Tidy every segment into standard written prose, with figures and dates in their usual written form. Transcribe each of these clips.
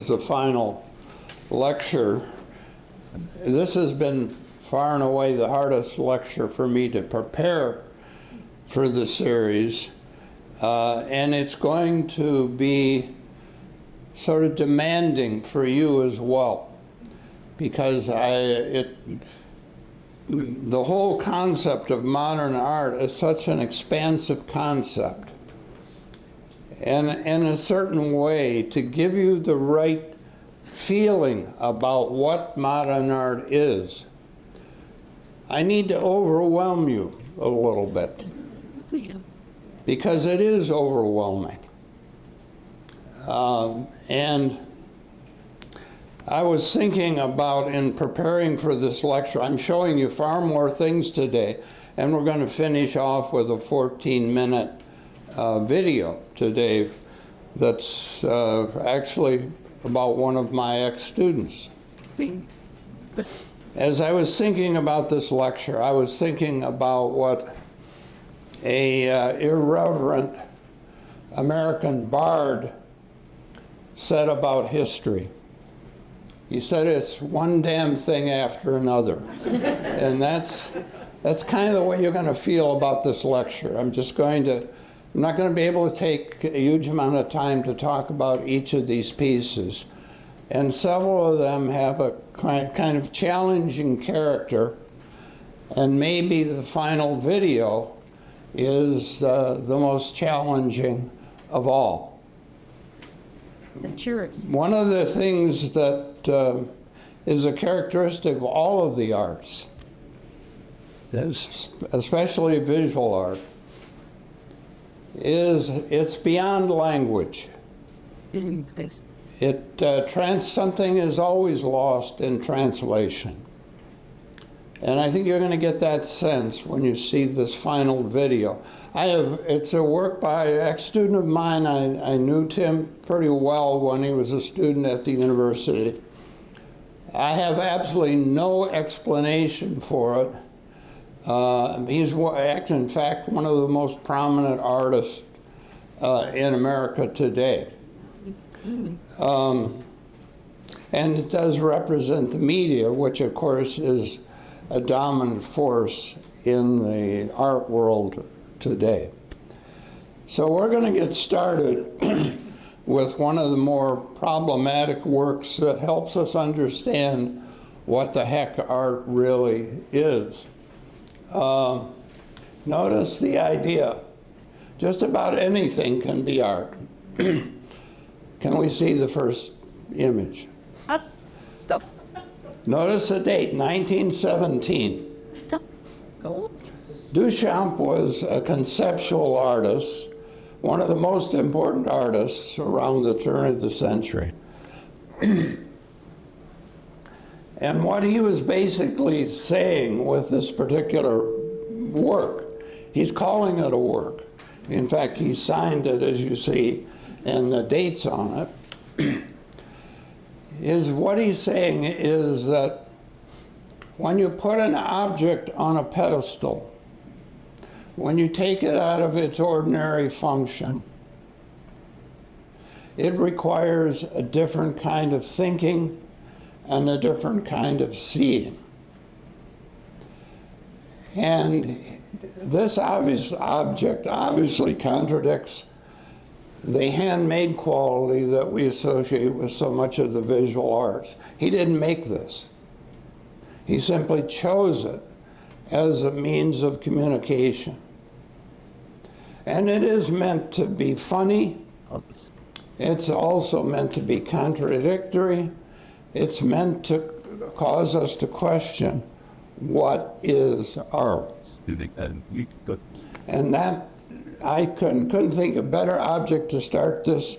the final lecture. This has been far and away the hardest lecture for me to prepare for the series, and it's going to be sort of demanding for you as well, because the whole concept of modern art is such an expansive concept. And in a certain way, to give you the right feeling about what modern art is, I need to overwhelm you a little bit, because it is overwhelming. And I was thinking about, in preparing for this lecture, I'm showing you far more things today, and we're going to finish off with a 14-minute video today that's actually about one of my ex-students. As I was thinking about this lecture, I was thinking about what a irreverent American bard said about history. He said it's one damn thing after another. And that's kind of the way you're going to feel about this lecture. I'm not going to be able to take a huge amount of time to talk about each of these pieces. And several of them have a kind of challenging character, and maybe the final video is the most challenging of all. One of the things that is a characteristic of all of the arts, especially visual art, is it's beyond language. Something is always lost in translation. And I think you're going to get that sense when you see this final video. It's a work by an ex-student of mine. I knew Tim pretty well when he was a student at the university. I have absolutely no explanation for it. He's, in fact, one of the most prominent artists in America today. And it does represent the media, which of course is a dominant force in the art world today. So we're going to get started with one of the more problematic works that helps us understand what the heck art really is. Notice the idea. Just about anything can be art. Can we see the first image? Stop. Notice the date, 1917. Stop. Go. Duchamp was a conceptual artist, one of the most important artists around the turn of the century. And what he was basically saying with this particular work, he's calling it a work. In fact, he signed it, as you see, and the dates on it, is what he's saying is that when you put an object on a pedestal, when you take it out of its ordinary function, it requires a different kind of thinking and a different kind of seeing. And this object obviously contradicts the handmade quality that we associate with so much of the visual arts. He didn't make this. He simply chose it as a means of communication. And it is meant to be funny. It's also meant to be contradictory. It's meant to cause us to question what is art. And that, I couldn't think of a better object to start this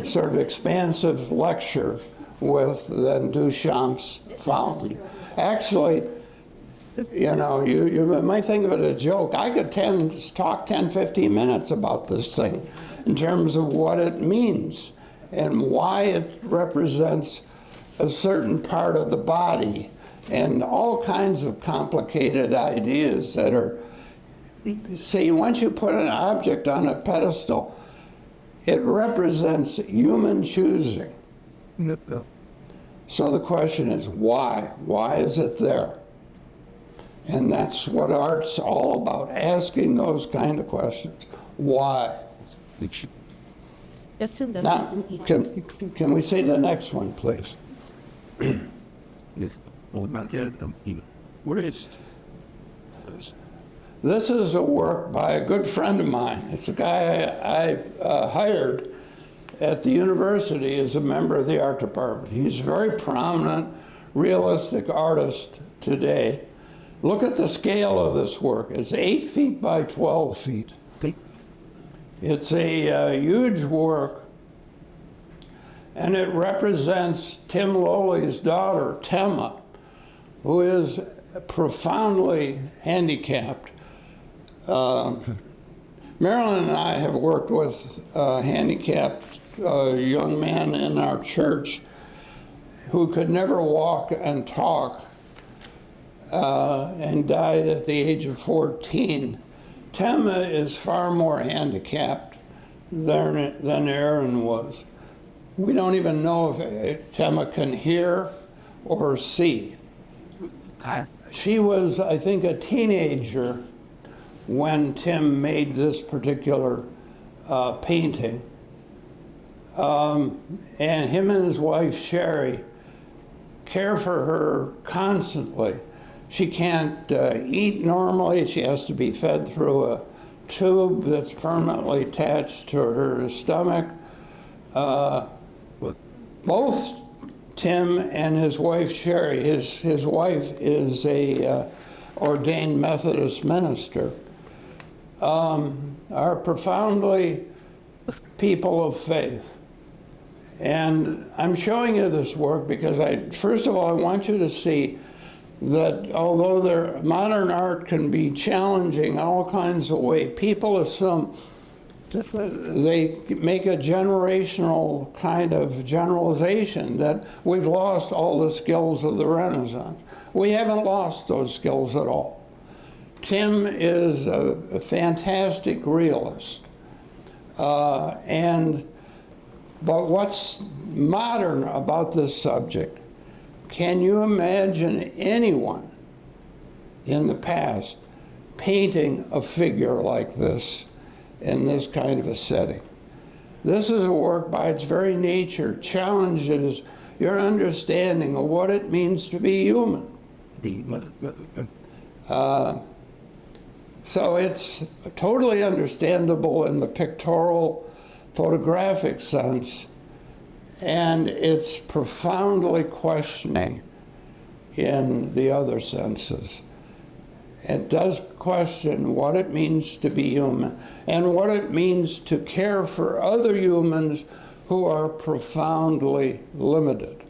sort of expansive lecture with than Duchamp's fountain. Actually, you know, you might think of it as a joke. I could talk 10, 15 minutes about this thing in terms of what it means and why it represents a certain part of the body and all kinds of complicated ideas that are. See, once you put an object on a pedestal, it represents human choosing. So the question is, why? Why is it there? And that's what art's all about, asking those kind of questions. Why? Yes, and Now, can we see the next one, please? What is This is a work by a good friend of mine. It's a guy I hired at the university as a member of the art department. He's a very prominent, realistic artist today. Look at the scale of this work. It's 8 feet by 12 feet. It's a huge work, and it represents Tim Lowley's daughter, Temma, who is profoundly handicapped. Marilyn and I have worked with a handicapped young man in our church who could never walk and talk and died at the age of 14. Temma is far more handicapped than Aaron was. We don't even know if Temma can hear or see. She was, I think, a teenager when Tim made this particular painting. And him and his wife, Sherry, care for her constantly. She can't eat normally. She has to be fed through a tube that's permanently attached to her stomach. Both Tim and his wife, Sherry, his wife is a ordained Methodist minister, are profoundly people of faith. And I'm showing you this work because first of all, I want you to see that although modern art can be challenging in all kinds of ways, people assume they make a generational kind of generalization that we've lost all the skills of the Renaissance. We haven't lost those skills at all. Tim is a fantastic realist. But what's modern about this subject? Can you imagine anyone in the past painting a figure like this in this kind of a setting? This is a work by its very nature challenges your understanding of what it means to be human. So it's totally understandable in the pictorial, photographic sense, and it's profoundly questioning in the other senses. It does question what it means to be human and what it means to care for other humans who are profoundly limited.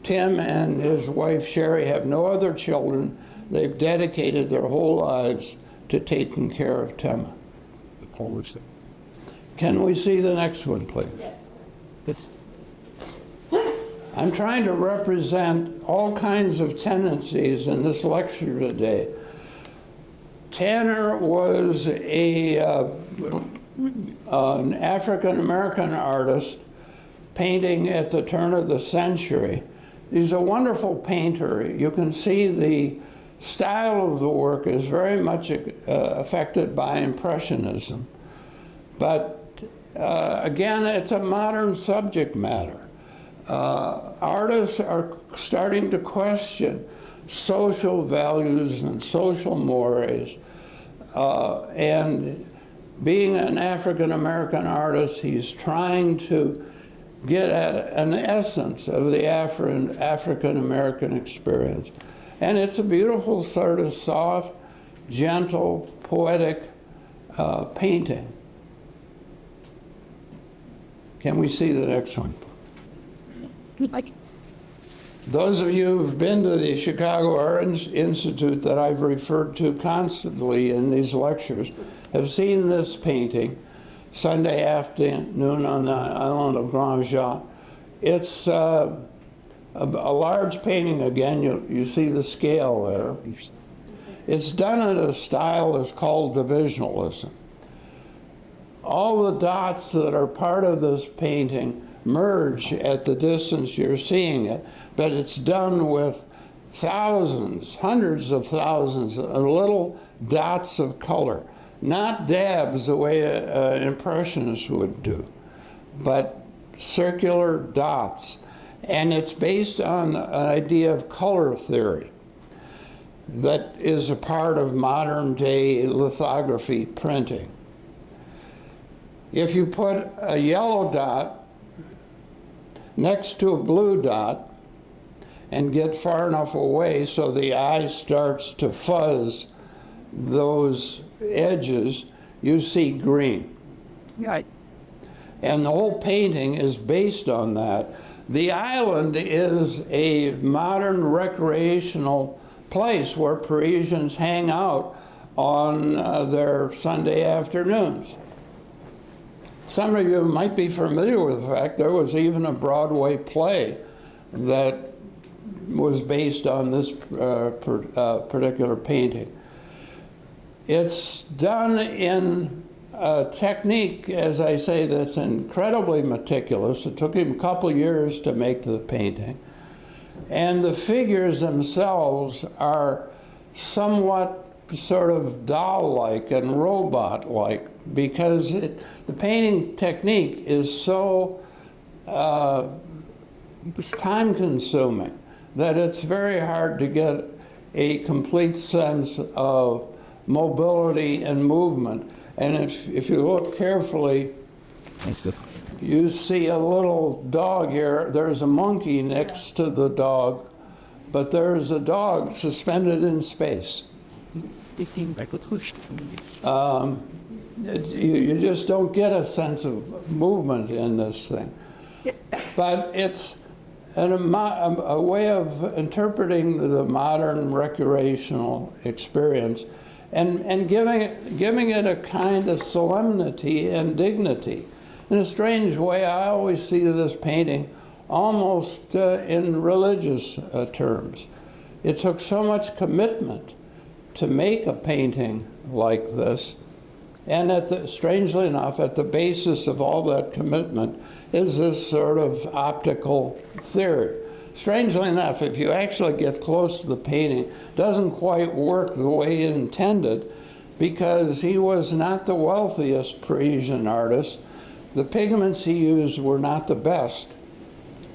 Tim and his wife Sherry have no other children. They've dedicated their whole lives to taking care of Temma. Can we see the next one, please? Yes. I'm trying to represent all kinds of tendencies in this lecture today. Tanner was an African-American artist painting at the turn of the century. He's a wonderful painter. You can see the style of the work is very much affected by Impressionism. But again, it's a modern subject matter. Artists are starting to question social values and social mores. And being an African-American artist, he's trying to get at an essence of the African-American experience. And it's a beautiful, sort of soft, gentle, poetic painting. Can we see the next one? Those of you who've been to the Chicago Art Institute that I've referred to constantly in these lectures have seen this painting Sunday afternoon on the island of Grand Jas. It's a large painting again. You see the scale there. It's done in a style that's called divisionalism. All the dots that are part of this painting merge at the distance you're seeing it, but it's done with thousands, hundreds of thousands of little dots of color, not dabs the way an impressionist would do, but circular dots. And it's based on an idea of color theory that is a part of modern day lithography printing. If you put a yellow dot next to a blue dot and get far enough away so the eye starts to fuzz those edges, you see green. Right. And the whole painting is based on that. The island is a modern recreational place where Parisians hang out on their Sunday afternoons. Some of you might be familiar with the fact there was even a Broadway play that was based on this particular painting. It's done in a technique, as I say, that's incredibly meticulous. It took him a couple years to make the painting. And the figures themselves are somewhat sort of doll-like and robot-like because the painting technique is so time-consuming that it's very hard to get a complete sense of mobility and movement. And if you look carefully, you see a little dog here. There's a monkey next to the dog, but there's a dog suspended in space. You just don't get a sense of movement in this thing. But it's a way of interpreting the modern recreational experience and giving it a kind of solemnity and dignity. In a strange way, I always see this painting almost in religious terms. It took so much commitment to make a painting like this, and strangely enough, at the basis of all that commitment is this sort of optical theory. Strangely enough, if you actually get close to the painting, it doesn't quite work the way he intended, because he was not the wealthiest Parisian artist. The pigments he used were not the best.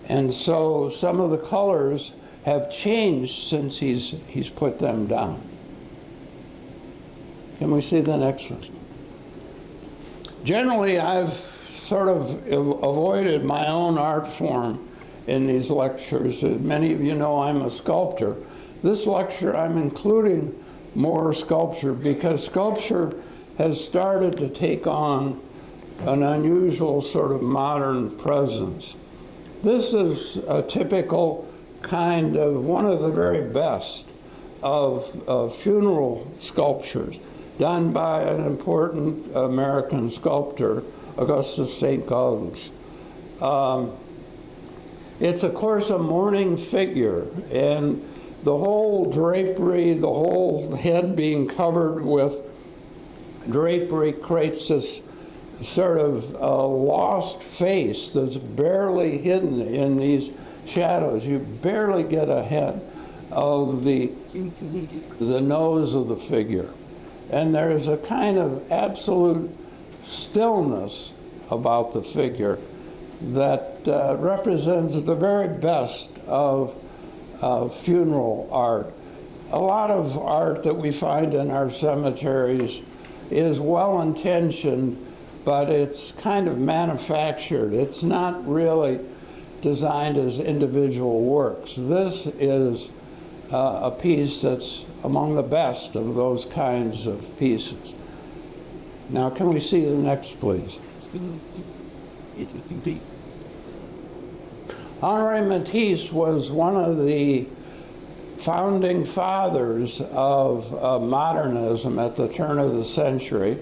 And so some of the colors have changed since he's put them down. Can we see the next one? Generally, I've sort of avoided my own art form in these lectures. Many of you know I'm a sculptor. This lecture, I'm including more sculpture because sculpture has started to take on an unusual sort of modern presence. This is a typical kind of one of the very best of funeral sculptures done by an important American sculptor, Augustus St. Gaudens. It's, of course, a mourning figure, and the whole drapery, the whole head being covered with drapery creates this sort of lost face that's barely hidden in these shadows. You barely get ahead of the nose of the figure. And there's a kind of absolute stillness about the figure that represents the very best of funeral art. A lot of art that we find in our cemeteries is well-intentioned, but it's kind of manufactured. It's not really designed as individual works. This is a piece that's among the best of those kinds of pieces. Now, can we see the next, please? Henri Matisse was one of the founding fathers of modernism at the turn of the century.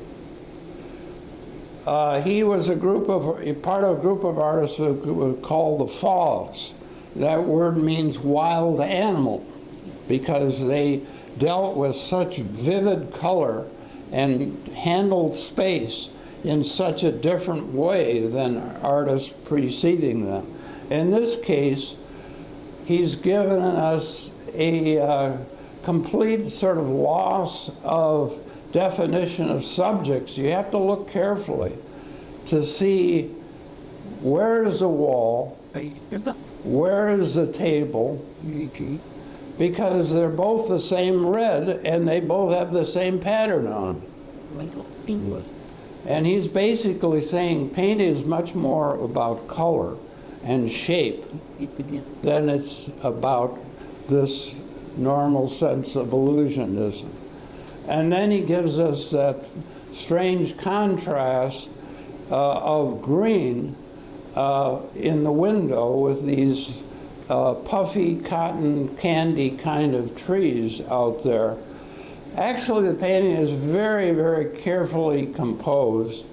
He was part of a group of artists who were called the Fauves. That word means wild animal, because they dealt with such vivid color and handled space in such a different way than artists preceding them. In this case, he's given us a complete sort of loss of definition of subjects. You have to look carefully to see where is the wall, where is the table, because they're both the same red and they both have the same pattern on them. And he's basically saying painting is much more about color and shape than it's about this normal sense of illusionism. And then he gives us that strange contrast of green in the window with these puffy cotton candy kind of trees out there. Actually, the painting is very, very carefully composed,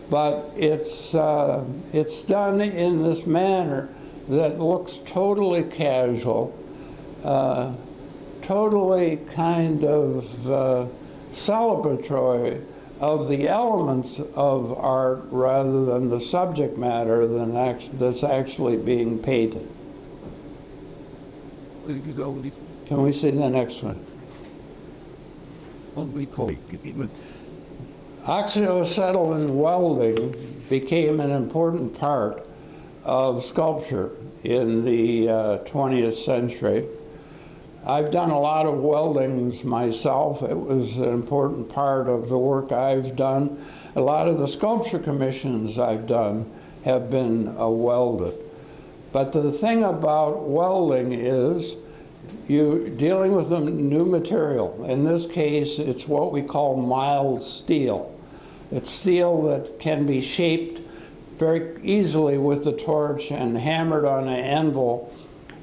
but it's done in this manner that looks totally casual, totally kind of celebratory of the elements of art rather than the subject matter that's actually being painted. Can we see the next one? Oxyacetylene welding became an important part of sculpture in the 20th century. I've done a lot of weldings myself. It was an important part of the work I've done. A lot of the sculpture commissions I've done have been welded. But the thing about welding is you're dealing with a new material. In this case, it's what we call mild steel. It's steel that can be shaped very easily with the torch and hammered on an anvil.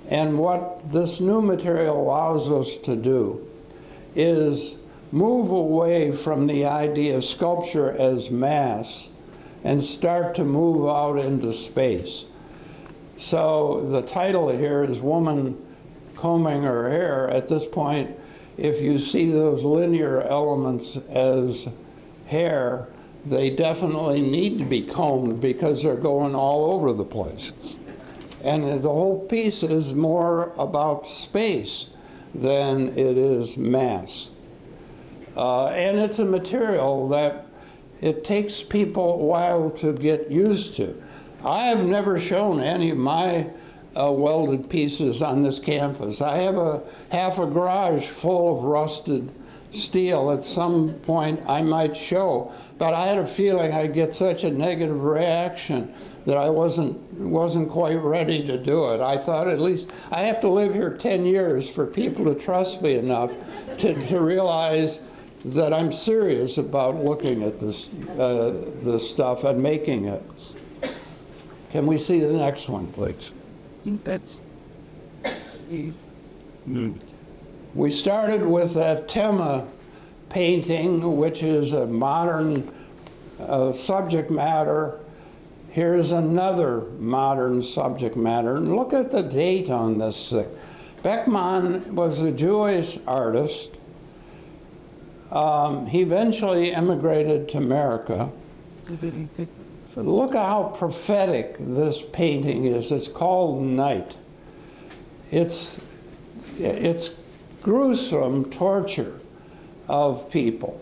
And what this new material allows us to do is move away from the idea of sculpture as mass and start to move out into space. So the title here is Woman Combing Her Hair. At this point, if you see those linear elements as hair, they definitely need to be combed because they're going all over the place. And the whole piece is more about space than it is mass. And it's a material that it takes people a while to get used to. I have never shown any of my welded pieces on this campus. I have half a garage full of rusted steel. At some point I might show, but I had a feeling I'd get such a negative reaction that I wasn't quite ready to do it. I thought at least I have to live here 10 years for people to trust me enough to realize that I'm serious about looking at this stuff and making it. Can we see the next one, please? We started with that Tema painting, which is a modern subject matter. Here's another modern subject matter. And look at the date on this thing. Beckmann was a Jewish artist. He eventually emigrated to America. Look at how prophetic this painting is. It's called Night. It's gruesome torture of people.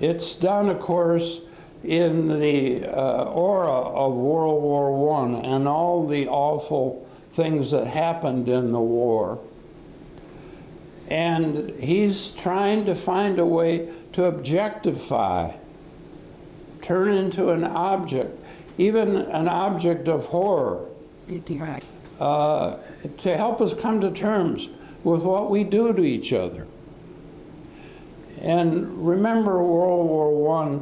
It's done, of course, in the aura of World War I and all the awful things that happened in the war. And he's trying to find a way to objectify, turn into an object, even an object of horror, to help us come to terms with what we do to each other. And remember, World War I,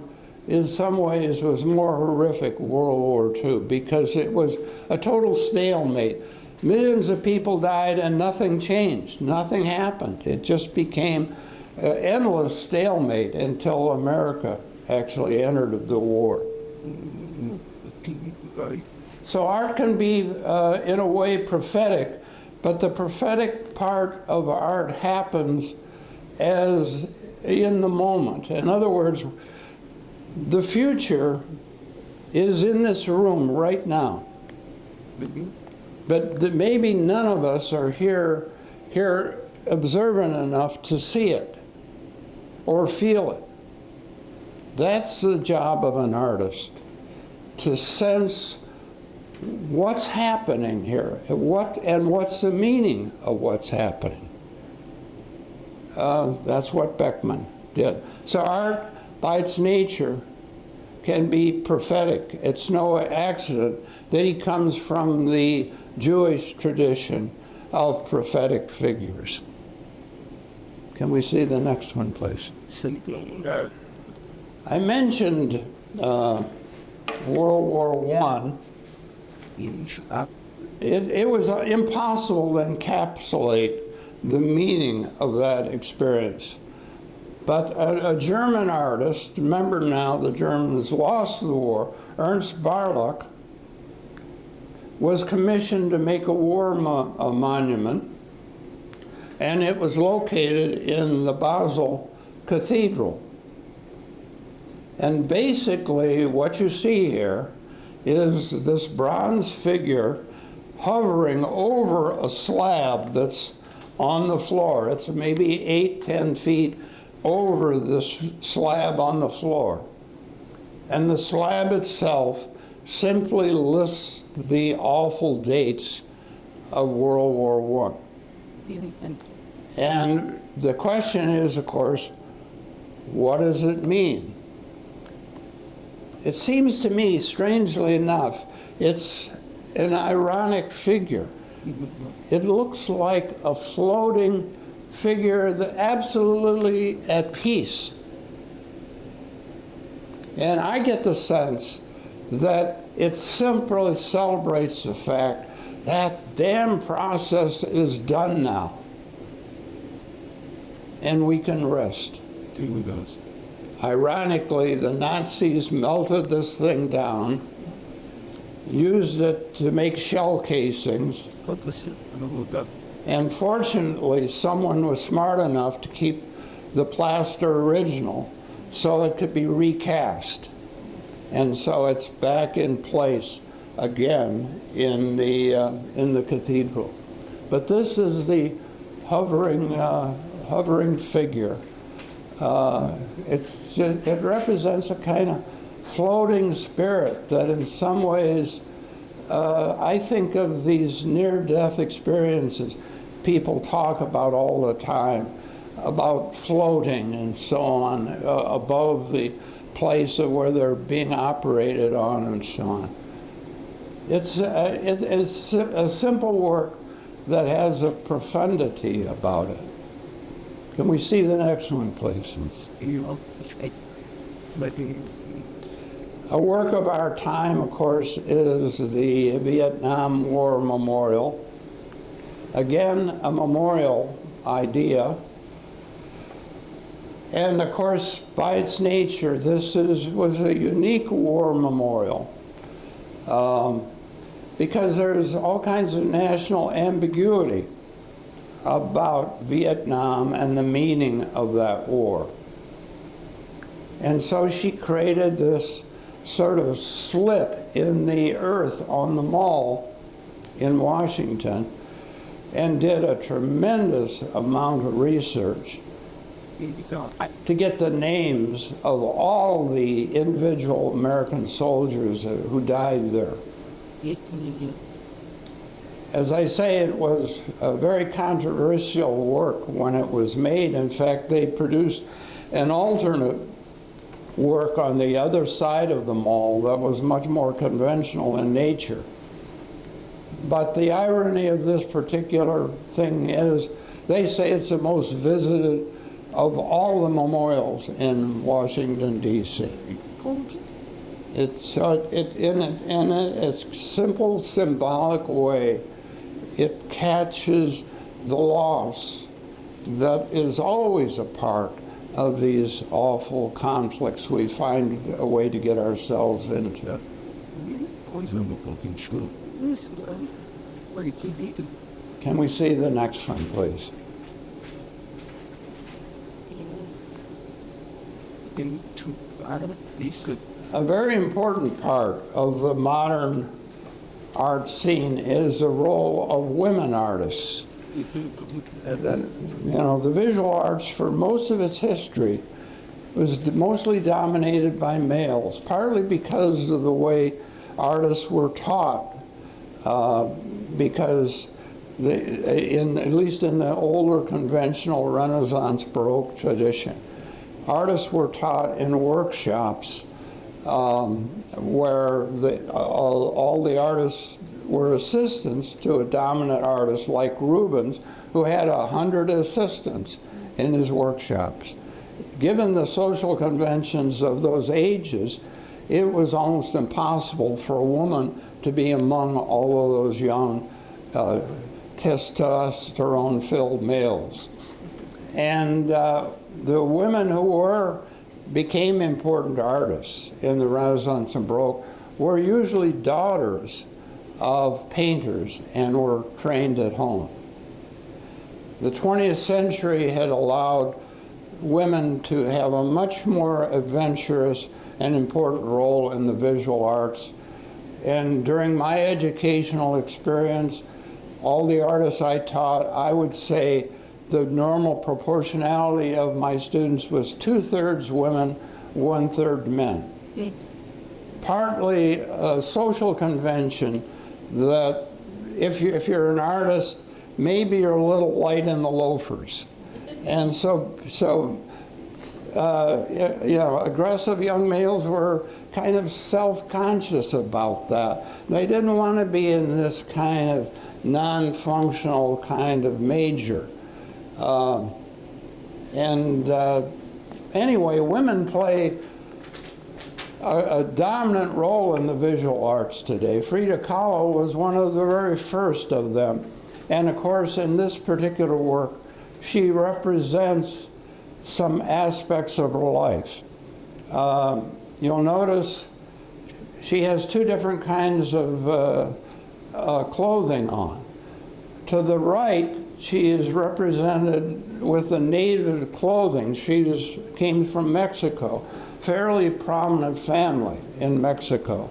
in some ways, was more horrific World War II because it was a total stalemate. Millions of people died and nothing changed, nothing happened. It just became an endless stalemate until America actually entered the war. So art can be, in a way, prophetic, but the prophetic part of art happens as in the moment. In other words, The future is in this room right now. But maybe none of us are here observant enough to see it or feel it. That's the job of an artist, to sense what's happening here, what's the meaning of what's happening. That's what Beckman did. So art, by its nature, can be prophetic. It's no accident that he comes from the Jewish tradition of prophetic figures. Can we see the next one, please? I mentioned World War I. It was impossible to encapsulate the meaning of that experience. But a German artist, remember now the Germans lost the war, Ernst Barlach, was commissioned to make a war monument, and it was located in the Basel Cathedral. And basically what you see here is this bronze figure hovering over a slab that's on the floor. It's maybe 8-10 feet over this slab on the floor. And the slab itself simply lists the awful dates of World War I. And the question is, of course, what does it mean? It seems to me, strangely enough, it's an ironic figure. It looks like a floating figure that absolutely at peace. And I get the sense that it simply celebrates the fact that damn process is done now. And we can rest. Ironically, the Nazis melted this thing down, used it to make shell casings, and fortunately someone was smart enough to keep the plaster original so it could be recast. And so it's back in place again in the cathedral. But this is the hovering figure. It represents a kind of floating spirit that in some ways, I think of these near-death experiences people talk about all the time, about floating and so on, above the place of where they're being operated on and so on. It's a simple work that has a profundity about it. Can we see the next one, please? A work of our time, of course, is the Vietnam War Memorial. Again, a memorial idea. And of course, by its nature, this was a unique war memorial because there's all kinds of national ambiguity about Vietnam and the meaning of that war. And so she created this sort of slit in the earth on the mall in Washington and did a tremendous amount of research to get the names of all the individual American soldiers who died there. As I say, it was a very controversial work when it was made. In fact, they produced an alternate work on the other side of the mall that was much more conventional in nature. But the irony of this particular thing is they say it's the most visited of all the memorials in Washington, D.C. In its simple, symbolic way, it catches the loss that is always a part of these awful conflicts we find a way to get ourselves into. Can we see the next one, please? A very important part of the modern art scene is the role of women artists. The visual arts, for most of its history, was mostly dominated by males, partly because of the way artists were taught, because at least in the older conventional Renaissance Baroque tradition, artists were taught in workshops where all the artists were assistants to a dominant artist like Rubens, who had 100 assistants in his workshops. Given the social conventions of those ages, it was almost impossible for a woman to be among all of those young testosterone-filled males. And the women who became important artists in the Renaissance and Baroque were usually daughters of painters and were trained at home. The 20th century had allowed women to have a much more adventurous and important role in the visual arts. And during my educational experience, all the artists I taught, I would say the normal proportionality of my students was 2/3 women, 1/3 men. Partly a social convention that if you're an artist, maybe you're a little light in the loafers. And so aggressive young males were kind of self-conscious about that. They didn't want to be in this kind of non-functional kind of major. Anyway, women play a dominant role in the visual arts today. Frida Kahlo was one of the very first of them. And of course, in this particular work, she represents some aspects of her life. You'll notice she has two different kinds of clothing on. To the right, she is represented with the native clothing. She came from Mexico, fairly prominent family in Mexico.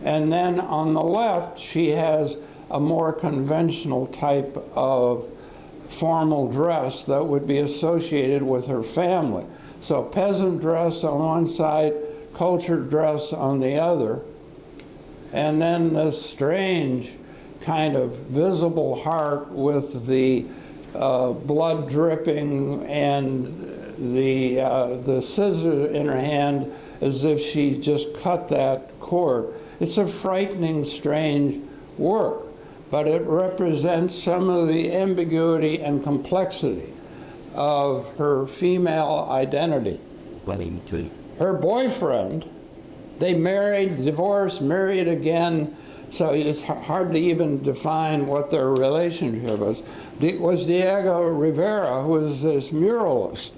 And then on the left, she has a more conventional type of formal dress that would be associated with her family. So peasant dress on one side, cultured dress on the other, and then this strange kind of visible heart with the blood dripping and the scissors in her hand as if she just cut that cord. It's a frightening, strange work, but it represents some of the ambiguity and complexity of her female identity. Her boyfriend, they married, divorced, married again, so it's hard to even define what their relationship was Diego Rivera, who was this muralist,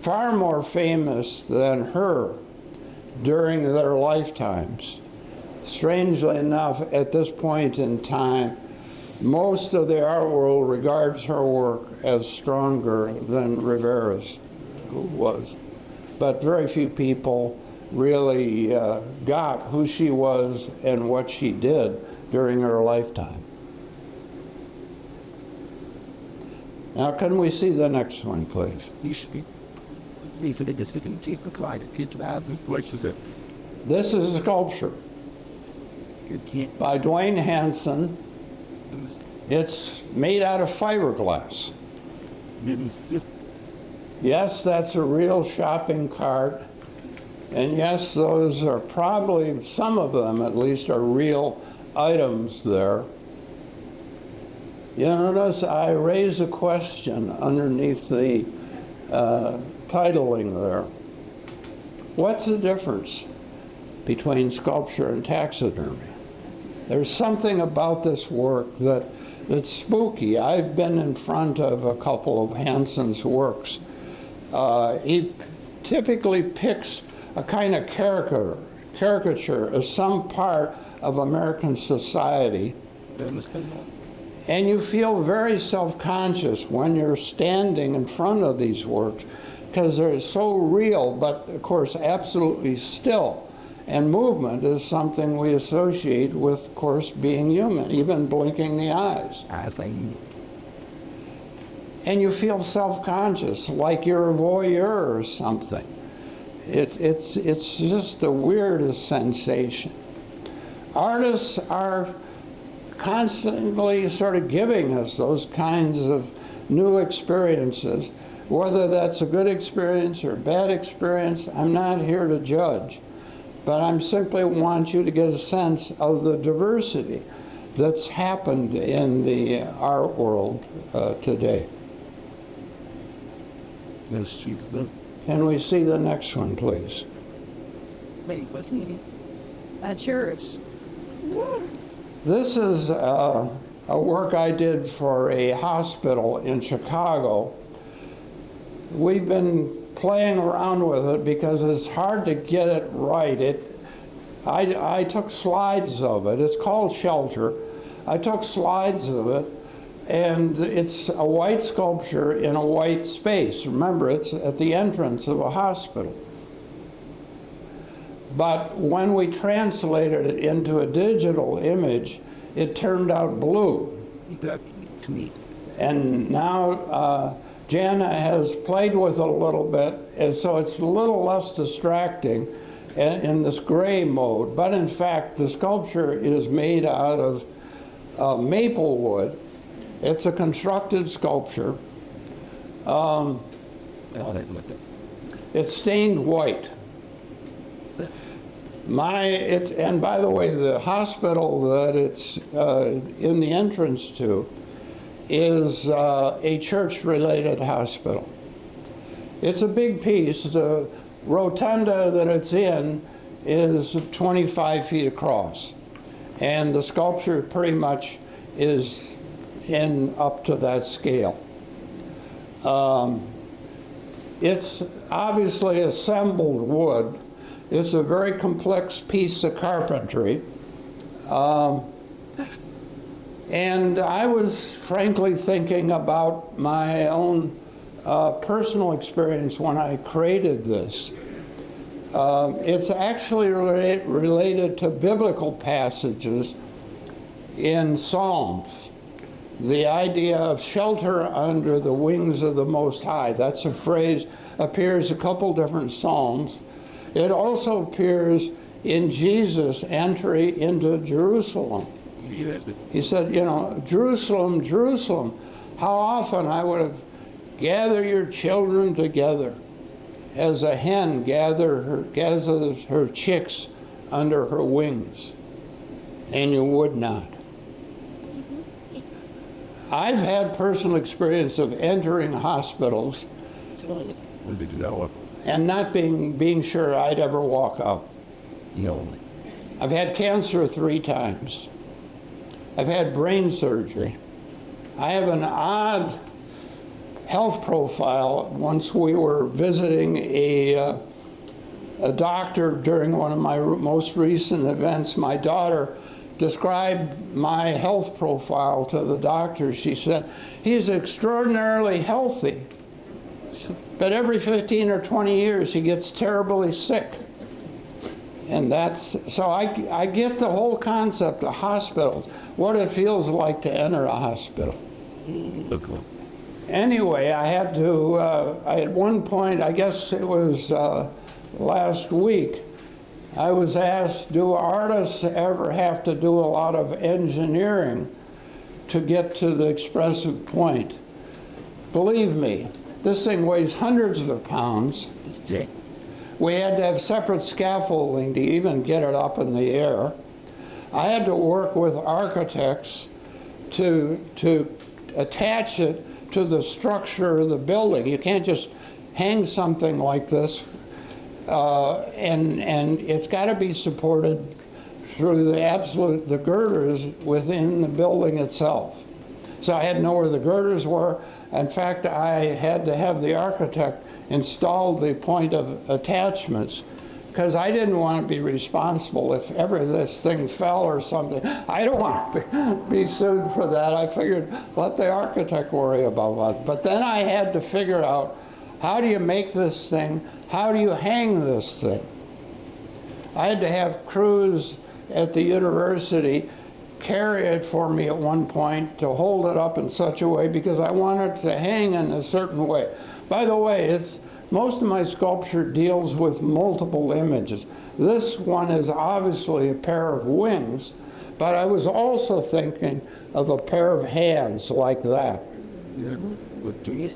far more famous than her during their lifetimes. Strangely enough, at this point in time, most of the art world regards her work as stronger than Rivera's was. But very few people really got who she was and what she did during her lifetime. Now, can we see the next one, please? This is a sculpture by Dwayne Hansen. It's made out of fiberglass. Yes, that's a real shopping cart. And yes, those are probably, some of them at least, are real items there. You notice I raise a question underneath the titling there. What's the difference between sculpture and taxidermy? There's something about this work that's spooky. I've been in front of a couple of Hansen's works. He typically picks a kind of caricature of some part of American society, and you feel very self-conscious when you're standing in front of these works because they're so real, but of course absolutely still. And movement is something we associate with, of course, being human, even blinking the eyes. I think And you feel self-conscious, like you're a voyeur or something. It's just the weirdest sensation. Artists are constantly sort of giving us those kinds of new experiences. Whether that's a good experience or a bad experience, I'm not here to judge. But I simply want you to get a sense of the diversity that's happened in the art world today. let's see the Can we see the next one, please? Wait, what's he? That's yours. This is a work I did for a hospital in Chicago. We've been playing around with it because it's hard to get it right. I took slides of it. It's called Shelter. I took slides of it, and it's a white sculpture in a white space. Remember, it's at the entrance of a hospital. But when we translated it into a digital image, it turned out blue. to me. And now Jana has played with it a little bit, and so it's a little less distracting in this gray mode. But in fact, the sculpture is made out of maple wood. It's a constructed sculpture. It's stained white. And by the way, the hospital that it's in the entrance to is a church-related hospital. It's a big piece. The rotunda that it's in is 25 feet across, and the sculpture pretty much is up to that scale. It's obviously assembled wood. It's a very complex piece of carpentry. And I was frankly thinking about my own personal experience when I created this. It's actually related to biblical passages in Psalms. The idea of shelter under the wings of the Most High. That's a phrase appears a couple different Psalms. It also appears in Jesus' entry into Jerusalem. He said, you know, Jerusalem, Jerusalem, how often I would have gathered your children together as a hen gathers her chicks under her wings, and you would not. I've had personal experience of entering hospitals and not being sure I'd ever walk out. I've had cancer 3 times. I've had brain surgery. I have an odd health profile. Once we were visiting a doctor during one of my most recent events. My daughter described my health profile to the doctor. She said, he's extraordinarily healthy, but every 15 or 20 years he gets terribly sick. And so I get the whole concept of hospitals, what it feels like to enter a hospital. Anyway, I had to, at one point, I guess it was last week, I was asked, do artists ever have to do a lot of engineering to get to the expressive point? Believe me, this thing weighs hundreds of pounds. We had to have separate scaffolding to even get it up in the air. I had to work with architects to attach it to the structure of the building. You can't just hang something like this, and it's got to be supported through the girders within the building itself. So I had to know where the girders were. In fact, I had to have the architect install the point of attachments, because I didn't want to be responsible if ever this thing fell or something. I don't want to be sued for that. I figured, let the architect worry about that. But then I had to figure out How do you make this thing? How do you hang this thing? I had to have crews at the university carry it for me at one point to hold it up in such a way because I wanted it to hang in a certain way. By the way, most of my sculpture deals with multiple images. This one is obviously a pair of wings, but I was also thinking of a pair of hands like that. Yeah. What do you?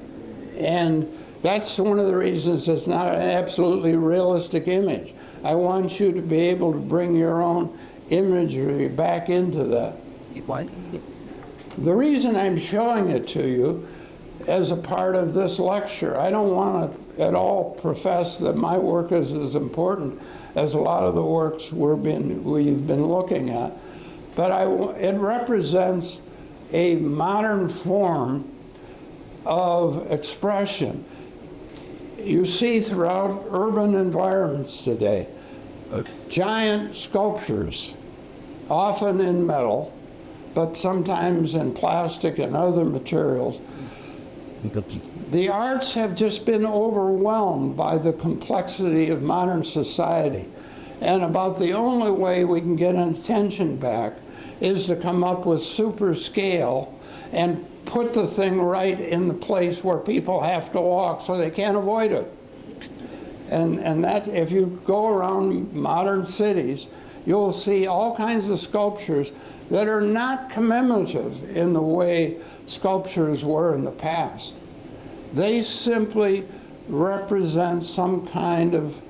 And that's one of the reasons it's not an absolutely realistic image. I want you to be able to bring your own imagery back into that. What? The reason I'm showing it to you as a part of this lecture, I don't want to at all profess that my work is as important as a lot of the works we've been looking at, but it represents a modern form of expression you see throughout urban environments today. Giant sculptures, often in metal, but sometimes in plastic and other materials. The arts have just been overwhelmed by the complexity of modern society. And about the only way we can get attention back is to come up with super scale and put the thing right in the place where people have to walk so they can't avoid it. And that's, if you go around modern cities, you'll see all kinds of sculptures that are not commemorative in the way sculptures were in the past. They simply represent some kind of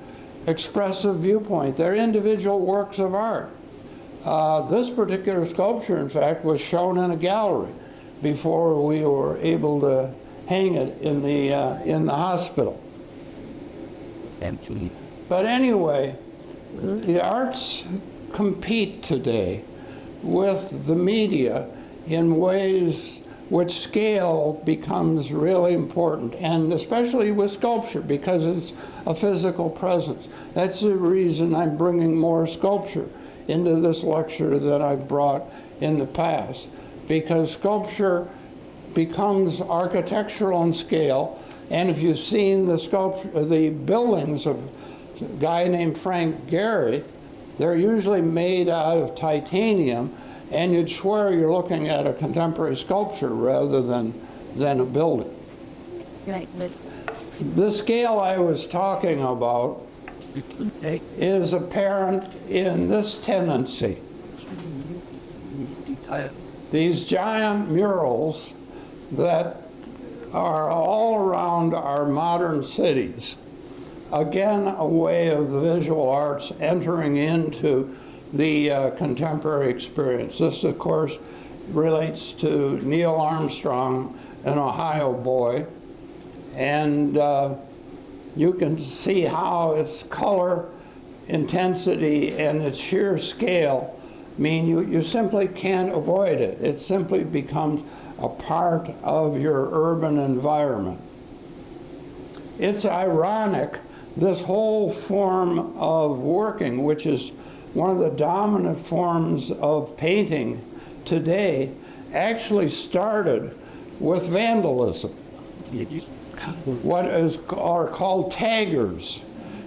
expressive viewpoint. They're individual works of art. This particular sculpture, in fact, was shown in a gallery before we were able to hang it in the hospital. Actually. But anyway, the arts compete today with the media in ways which scale becomes really important, and especially with sculpture because it's a physical presence. That's the reason I'm bringing more sculpture into this lecture than I've brought in the past, because sculpture becomes architectural in scale. And if you've seen the buildings of a guy named Frank Gehry, they're usually made out of titanium, and you'd swear you're looking at a contemporary sculpture rather than a building. Right, but The scale I was talking about is apparent in this tendency. These giant murals that are all around our modern cities. Again, a way of the visual arts entering into the contemporary experience. This, of course, relates to Neil Armstrong, an Ohio boy. And you can see how its color, intensity, and its sheer scale mean you simply can't avoid it. It simply becomes a part of your urban environment. It's ironic, this whole form of working, which is one of the dominant forms of painting today, actually started with vandalism. What are called taggers.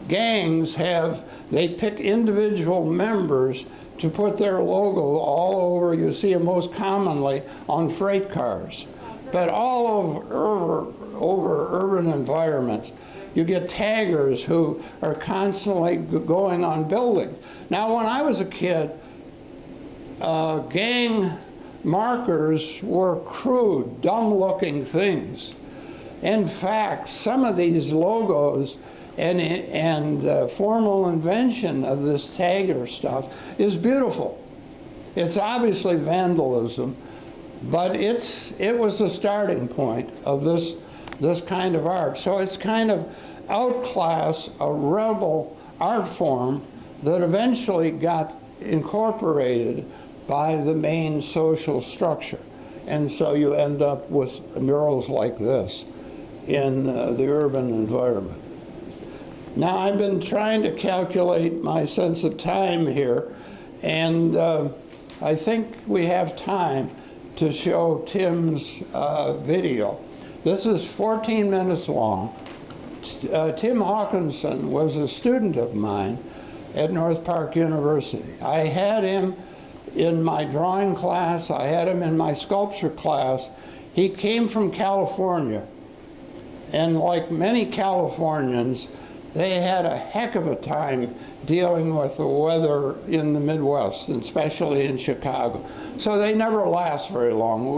Gangs they pick individual members to put their logo all over. You see it most commonly on freight cars. But all over urban environments, you get taggers who are constantly going on buildings. Now, when I was a kid, gang markers were crude, dumb-looking things. In fact, some of these logos and formal invention of this tagger stuff is beautiful. It's obviously vandalism, but it was the starting point of this kind of art. So it's kind of outclass a rebel art form that eventually got incorporated by the main social structure. And so you end up with murals like this in the urban environment. Now, I've been trying to calculate my sense of time here, and I think we have time to show Tim's video. This is 14 minutes long, Tim Hawkinson was a student of mine at North Park University. I had him in my drawing class, I had him in my sculpture class. He came from California, and like many Californians, they had a heck of a time dealing with the weather in the Midwest, and especially in Chicago. So they never last very long.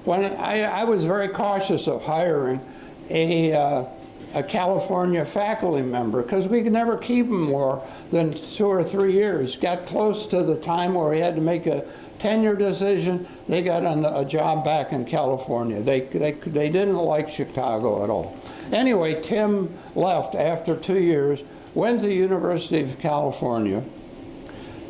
I was very cautious of hiring a California faculty member, because we could never keep him more than 2 or 3 years. Got close to the time where he had to make a tenure decision, they got a job back in California. They didn't like Chicago at all. Anyway, Tim left after 2 years, went to the University of California.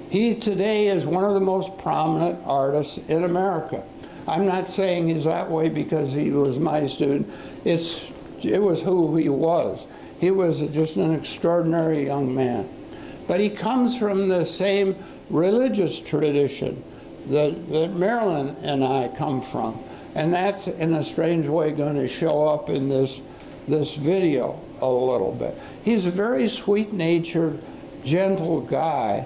He today is one of the most prominent artists in America. I'm not saying he's that way because he was my student. It was who he was. He was just an extraordinary young man. But he comes from the same religious tradition that Marilyn and I come from. And that's, in a strange way, going to show up in this video a little bit. He's a very sweet-natured, gentle guy,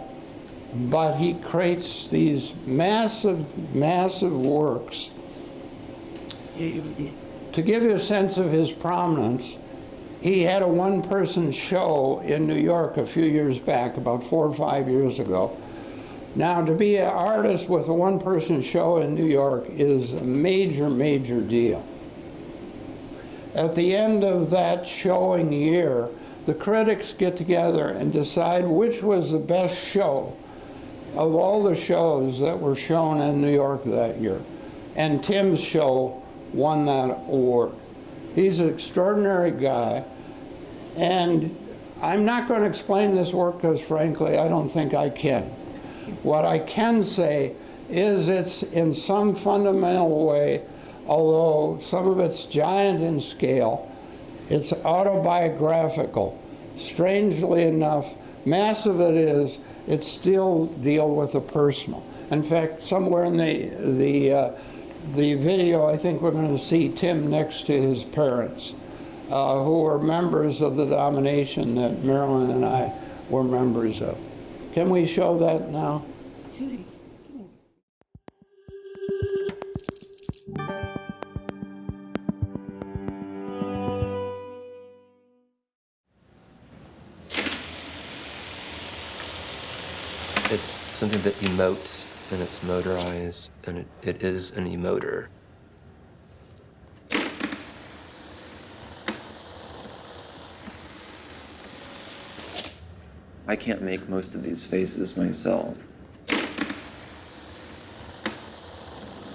but he creates these massive, massive works. To give you a sense of his prominence, he had a one-person show in New York a few years back, about 4 or 5 years ago. Now, to be an artist with a one-person show in New York is a major, major deal. At the end of that showing year, the critics get together and decide which was the best show of all the shows that were shown in New York that year. And Tim's show won that award. He's an extraordinary guy, and I'm not going to explain this work because, frankly, I don't think I can. What I can say is it's in some fundamental way, although some of it's giant in scale, it's autobiographical. Strangely enough, massive it is, it still deals with the personal. In fact, somewhere in the video, I think we're going to see Tim next to his parents, who were members of the denomination that Marilyn and I were members of. Can we show that now? It's something that emotes, and it's motorized, and it is an emoter. I can't make most of these faces myself.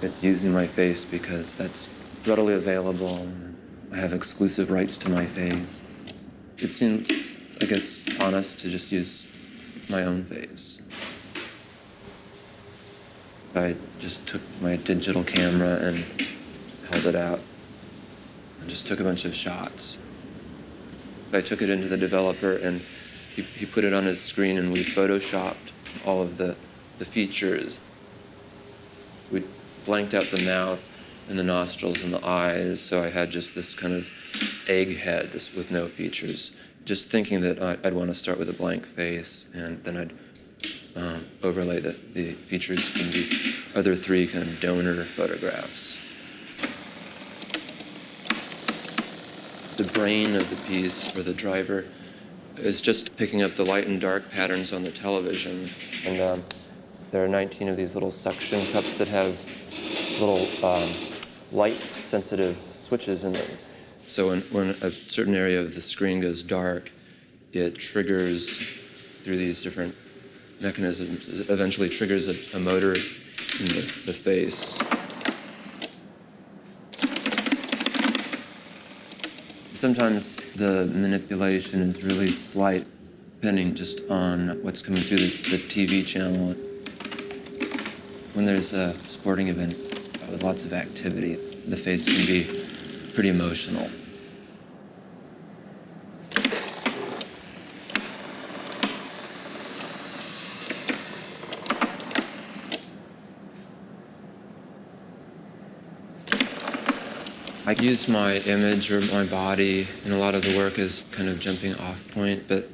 It's using my face because that's readily available. I have exclusive rights to my face. It seemed, I guess, honest to just use my own face. I just took my digital camera and held it out and just took a bunch of shots. I took it into the developer and he put it on his screen and we photoshopped all of the features. We blanked out the mouth and the nostrils and the eyes, so I had just this kind of egg head with no features. Just thinking that I'd want to start with a blank face and then I'd overlay the features from the other 3 kind of donor photographs. The brain of the piece, or the driver, is just picking up the light and dark patterns on the television. And there are 19 of these little suction cups that have little light-sensitive switches in them. So when a certain area of the screen goes dark, it triggers through these different mechanisms. It eventually triggers a motor in the face. Sometimes the manipulation is really slight, depending just on what's coming through the TV channel. When there's a sporting event with lots of activity, the face can be pretty emotional. I use my image or my body in a lot of the work as kind of jumping off point, but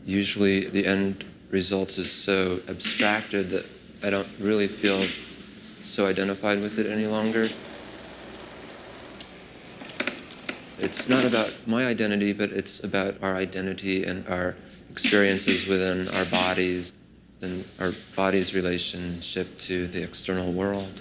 usually the end result is so abstracted that I don't really feel so identified with it any longer. It's not about my identity, but it's about our identity and our experiences within our bodies and our body's relationship to the external world.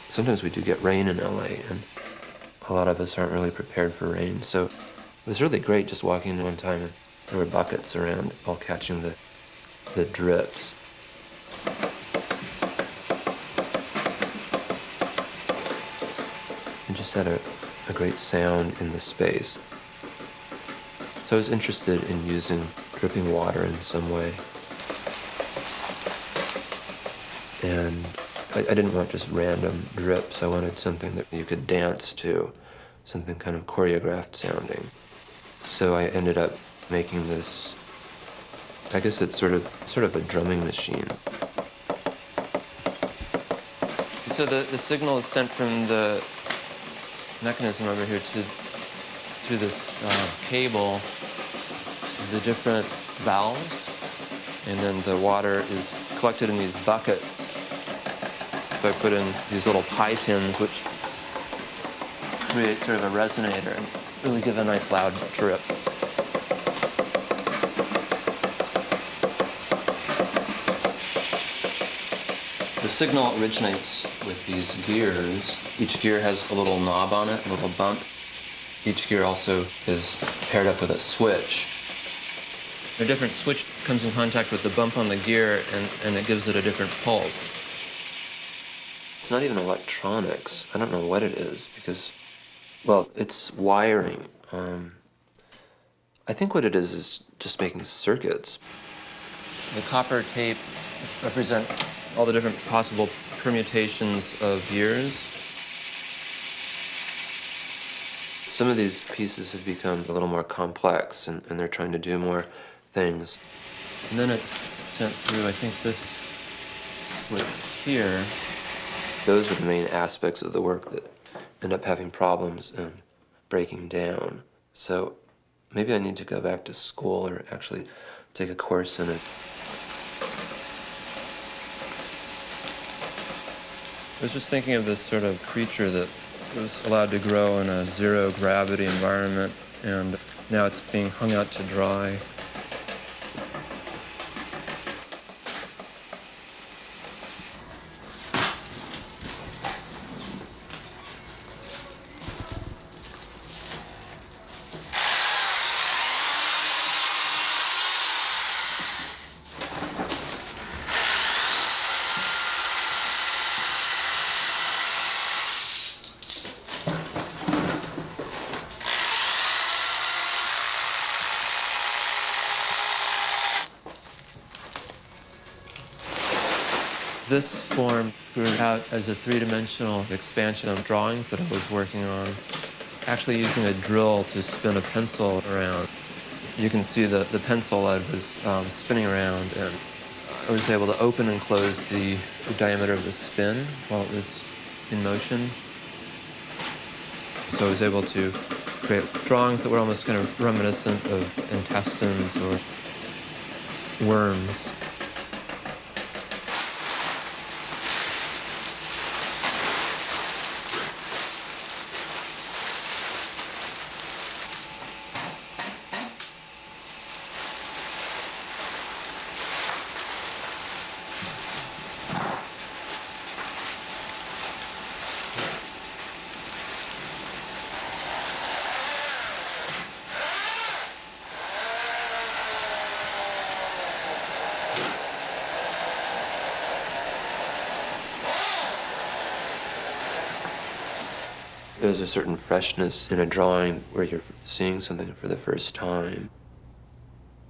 Sometimes we do get rain in LA, and a lot of us aren't really prepared for rain. So it was really great just walking in one time, and there were buckets around all catching the drips. It just had a great sound in the space. So I was interested in using dripping water in some way. And I didn't want just random drips. I wanted something that you could dance to, something kind of choreographed sounding. So I ended up making this, I guess it's sort of a drumming machine. So the signal is sent from the mechanism over here through this cable to the different valves, and then the water is collected in these buckets. So I put in these little pie tins, which create sort of a resonator and really give a nice loud drip. The signal originates with these gears. Each gear has a little knob on it, a little bump. Each gear also is paired up with a switch. A different switch comes in contact with the bump on the gear, and it gives it a different pulse. It's not even electronics. I don't know what it is because, well, it's wiring. I think what it is just making circuits. The copper tape represents all the different possible permutations of gears. Some of these pieces have become a little more complex, and they're trying to do more things. And then it's sent through, I think, this slit here. Those are the main aspects of the work that end up having problems and breaking down. So maybe I need to go back to school or actually take a course in it. I was just thinking of this sort of creature that was allowed to grow in a zero gravity environment, and now it's being hung out to dry. This form grew out as a three-dimensional expansion of drawings that I was working on, actually using a drill to spin a pencil around. You can see the pencil lead was spinning around, and I was able to open and close the diameter of the spin while it was in motion. So I was able to create drawings that were almost kind of reminiscent of intestines or worms. There's a certain freshness in a drawing where you're seeing something for the first time.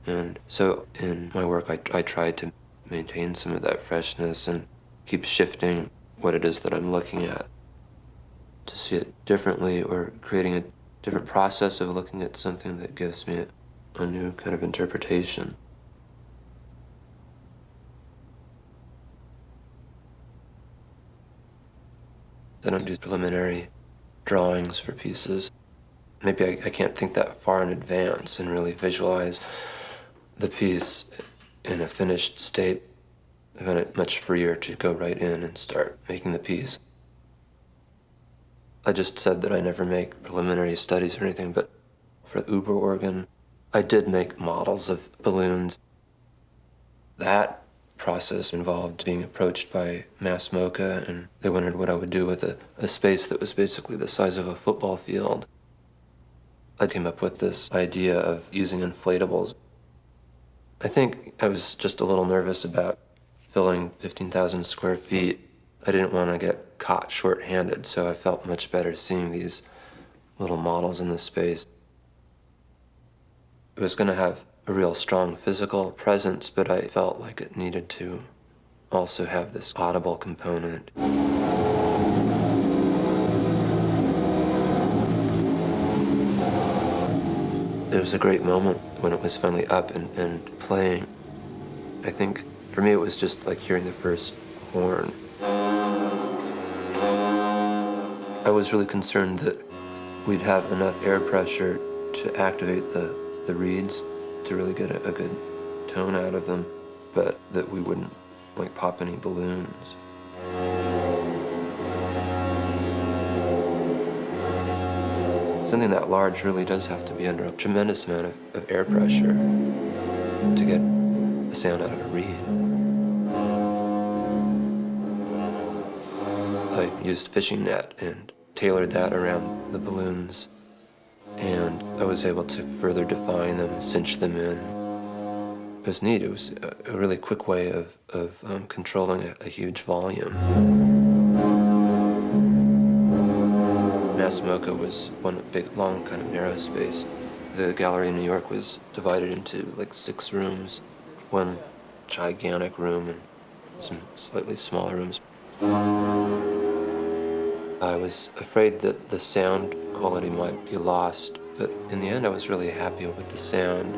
And so in my work, I try to maintain some of that freshness and keep shifting what it is that I'm looking at to see it differently, or creating a different process of looking at something that gives me a new kind of interpretation. I don't do preliminary drawings for pieces. Maybe I can't think that far in advance and really visualize the piece in a finished state. I find it much freer to go right in and start making the piece. I just said that I never make preliminary studies or anything, but for the Uber organ, I did make models of balloons. That process involved being approached by Mass MoCA, and they wondered what I would do with a space that was basically the size of a football field. I came up with this idea of using inflatables. I think I was just a little nervous about filling 15,000 square feet. I didn't want to get caught short-handed, so I felt much better seeing these little models in the space. It was going to have a real strong physical presence, but I felt like it needed to also have this audible component. There was a great moment when it was finally up and playing. I think for me it was just like hearing the first horn. I was really concerned that we'd have enough air pressure to activate the reeds to really get a good tone out of them, but that we wouldn't like pop any balloons. Something that large really does have to be under a tremendous amount of air pressure to get a sound out of a reed. I used fishing net and tailored that around the balloons, and I was able to further define them, cinch them in. It was neat. It was a really quick way of controlling a huge volume. Mass MoCA was one big, long, kind of narrow space. The gallery in New York was divided into like 6 rooms, one gigantic room and some slightly smaller rooms. I was afraid that the sound quality might be lost, but in the end I was really happy with the sound.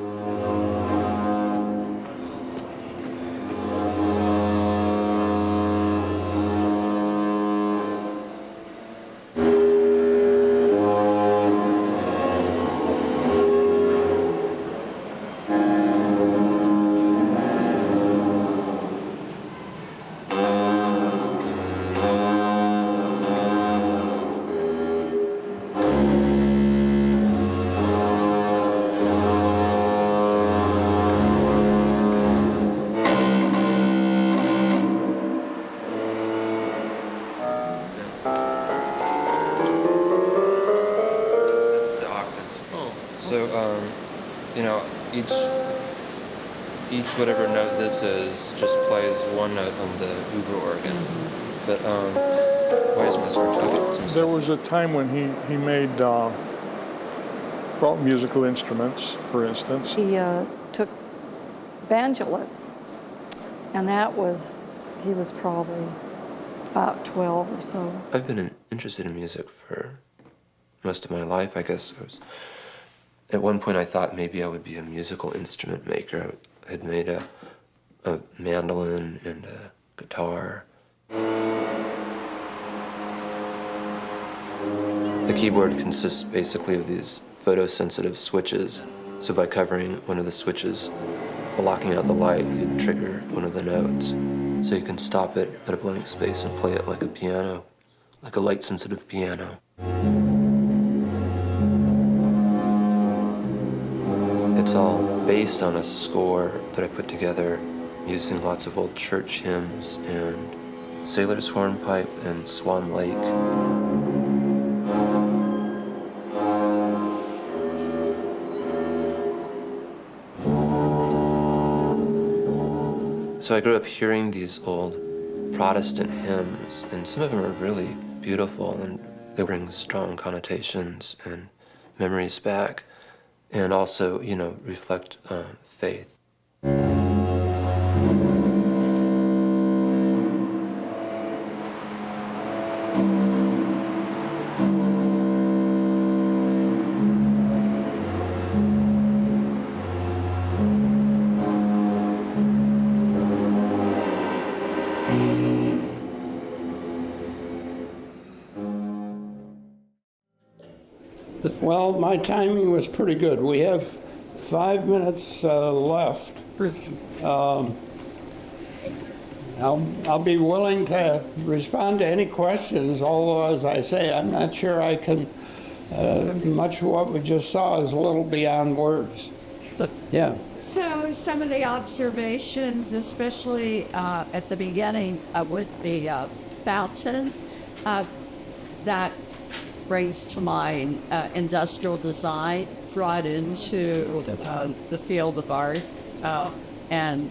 Each whatever note this is just plays one note on the Uber organ. But why isn't this working? There was a time when he made brought musical instruments, for instance. He took banjo lessons, and he was probably about 12 or so. I've been interested in music for most of my life, I guess. At one point I thought maybe I would be a musical instrument maker. I had made a mandolin and a guitar. The keyboard consists basically of these photosensitive switches. So by covering one of the switches, blocking out the light, you'd trigger one of the notes. So you can stop it at a blank space and play it like a piano, like a light-sensitive piano. It's all based on a score that I put together using lots of old church hymns and Sailor's Hornpipe and Swan Lake. So I grew up hearing these old Protestant hymns, and some of them are really beautiful, and They bring strong connotations and memories back, and also, reflect faith. Well, my timing was pretty good. We have 5 minutes left. I'll be willing to respond to any questions, although, as I say, I'm not sure I can. Much of what we just saw is a little beyond words. Yeah. So some of the observations, especially at the beginning with the fountain, that brings to mind industrial design brought into the field of art. And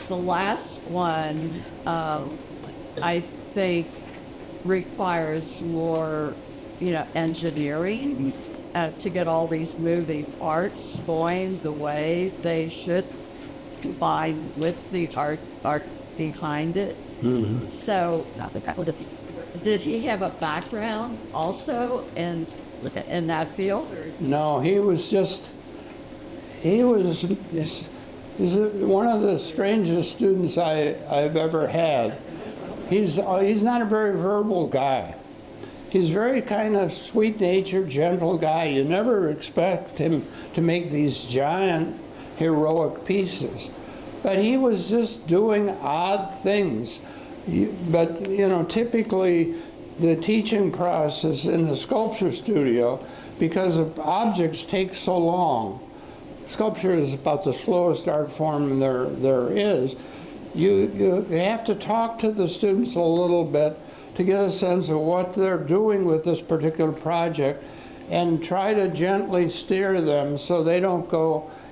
the last one, I think, requires more, engineering to get all these moving parts going the way they should, combine with the art behind it. Mm-hmm. So, did he have a background also in that field? No, he's one of the strangest students I've ever had. He's not a very verbal guy. He's very kind of sweet-natured, gentle guy. You never expect him to make these giant, heroic pieces. But he was just doing odd things. But, typically the teaching process in the sculpture studio, because of objects take so long, sculpture is about the slowest art form there is, you have to talk to the students a little bit to get a sense of what they're doing with this particular project and try to gently steer them so they don't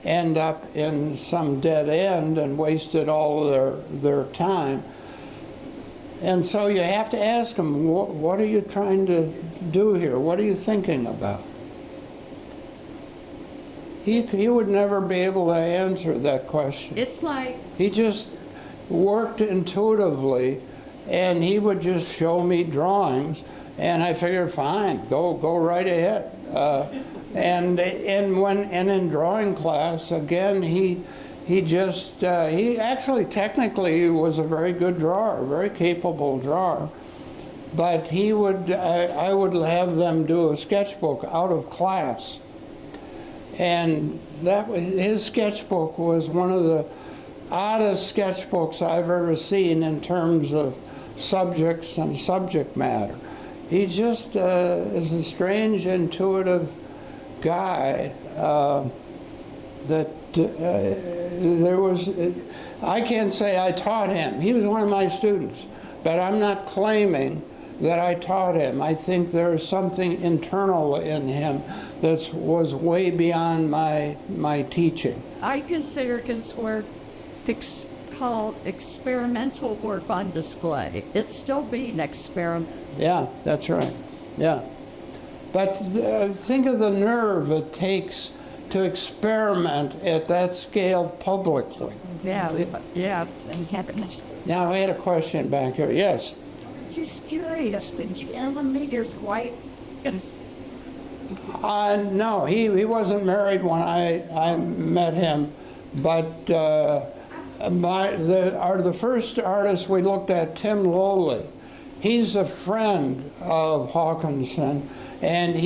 end up in some dead end and wasted all their time. And so you have to ask them, what are you trying to do here? What are you thinking about? He would never be able to answer that question. It's like... He just worked intuitively, and he would just show me drawings, and I figured, fine, go right ahead. And in drawing class, again, he actually technically was a very good drawer, a very capable drawer. But I would have them do a sketchbook out of class. And his sketchbook was one of the oddest sketchbooks I've ever seen in terms of subjects and subject matter. He just is a strange, intuitive guy I can't say I taught him. He was one of my students, but I'm not claiming that I taught him. I think there's something internal in him that was way beyond my teaching. I consider his work called experimental work on display. It's still being experimental. Yeah, that's right. Yeah. But think of the nerve it takes to experiment at that scale publicly. Yeah, and happiness. Now, I had a question back here. Yes? Just curious, the gentleman is white. No, he wasn't married when I met him, but the first artist we looked at, Tim Lowley, he's a friend of Hawkinson, and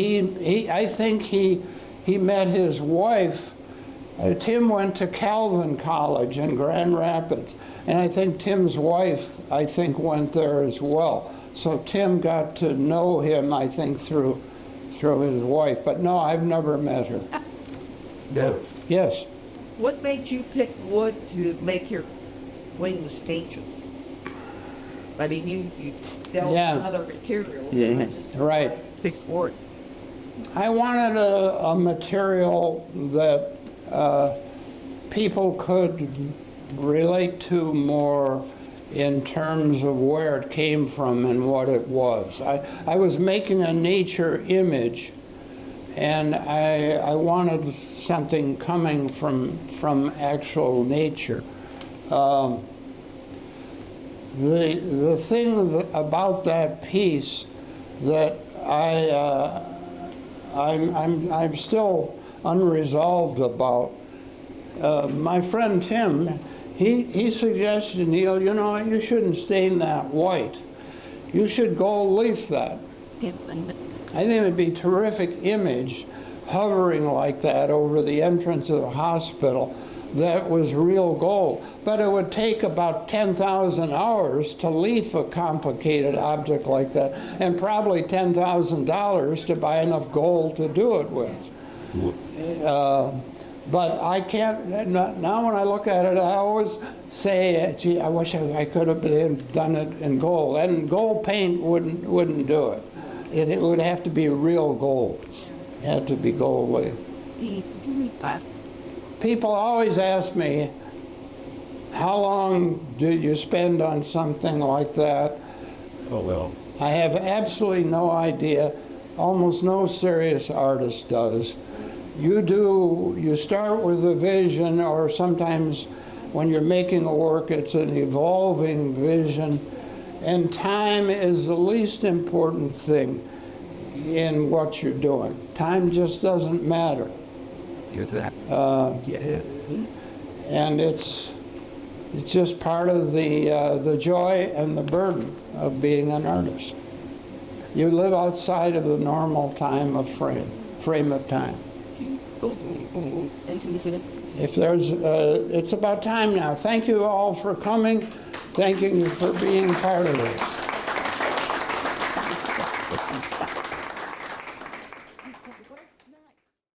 I think he met his wife. Tim went to Calvin College in Grand Rapids, and I think Tim's wife, went there as well. So Tim got to know him, I think, through his wife. But no, I've never met her. No. Yes? What made you pick wood to make your wing stages? I mean, you dealt with other materials. Yeah. I just Right. picked wood. I wanted a material that people could relate to more in terms of where it came from and what it was. I was making a nature image, and I wanted something coming from actual nature. The thing about that piece that I'm still unresolved about. My friend Tim, he suggested, Neale, you know, you shouldn't stain that white. You should gold leaf that. I think it would be a terrific image hovering like that over the entrance of the hospital that was real gold. But it would take about 10,000 hours to leaf a complicated object like that, and probably $10,000 to buy enough gold to do it with. But I can't, now when I look at it, I always say, gee, I wish I could have done it in gold. And gold paint wouldn't do it. It would have to be real gold. It had to be gold leaf. People always ask me, how long do you spend on something like that? Oh, well. I have absolutely no idea. Almost no serious artist does. You start with a vision, or sometimes when you're making a work, it's an evolving vision. And time is the least important thing in what you're doing. Time just doesn't matter. And it's just part of the joy and the burden of being an artist. You live outside of the normal time of frame of time. If there's, it's about time now. Thank you all for coming. Thank you for being part of this.